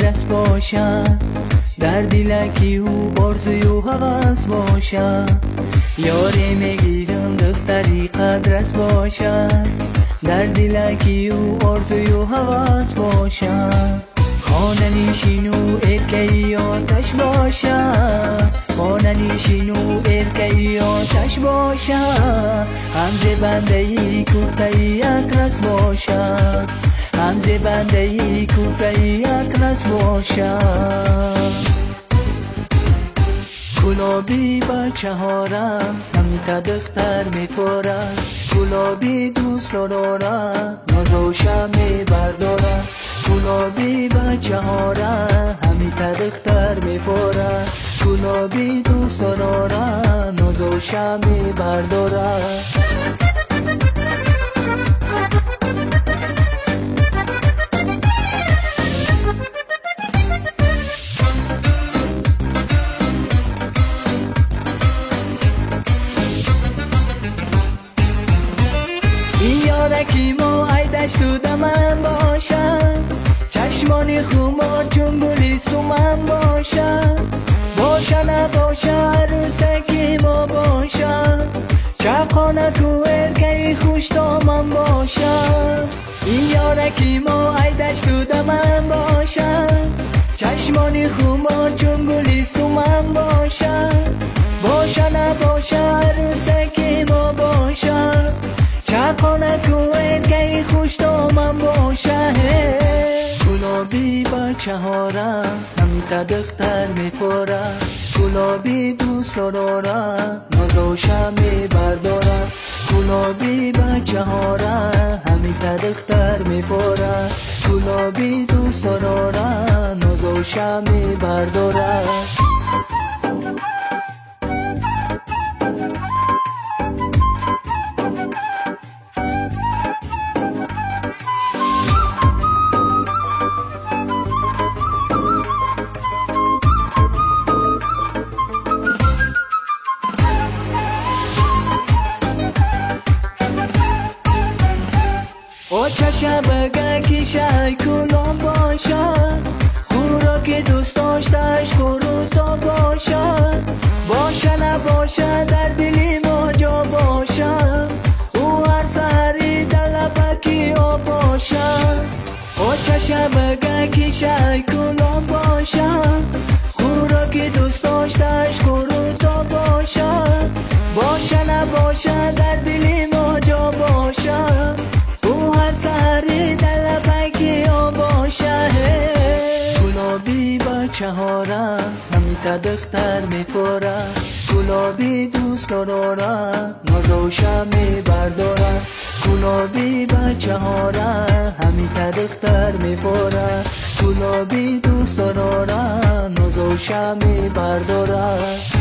کس باشد، در دلکی او برزوی و حوض باشد. یاری میگیرم دختری قدرت باشد، در دلکی او آرزوی و حوض باشد. خانه نشین و ارکه‌ای آتش باشد، خانه نشین و ارکه‌ای آتش باشد. همزه بنده‌ای کوته‌ای اکرس باشد، همزه بنده‌ای کوته‌ای اکرس باشد. گلابی بچه هارم همیتا دختر میفورد، گلابی دوست دارم نازوشم میبردارم. گلابی بچه هارم همیتا دختر میفورد، گلابی دوست دارم نازوشم میبردارم. یارکی ما عیدش تو دمم باشد، چشمان خمار چون گلی سومن باشد. باشه نباشه عروسکی ما باشد، چقانه تو ارکه‌ی خوش دامن باشد. این یارکی ما عیدش تو دمم باشد، چشمان خمار چون گلی سومن باشد. باشه نباشه عروسکی ما باشد، چقانه تو ارکه‌ی خوش دامن باشه. گلابی بچه هارم همیتا دختر میفورد، گلابی دوست دارم نازوشم میبردارم. گلابی بچه هارم همیتا دختر میفورد، گلابی دوست دارم نازوشم میبردارم. چشم بگه که شای کلام باشد، خوراک دوست داشتش خروتا باشد. باشه نباشه در دلی ما جا باشد، او هر سری دلبکی آب باشد. چشم بگه که شای کلام باشد، خوراک دوست داشتش خروتا باشد. باشه نباشه در دلی ما جا باشد، او هر سری دلبکی آب باشد. گلابی بچه هارم همیتا دختر میفورد، گلابی دوست دارم نازوشم میبردارم. گلابی بچه هارم همیتا دختر میفورد، گلابی دوست دارم نازوشم میبردارم.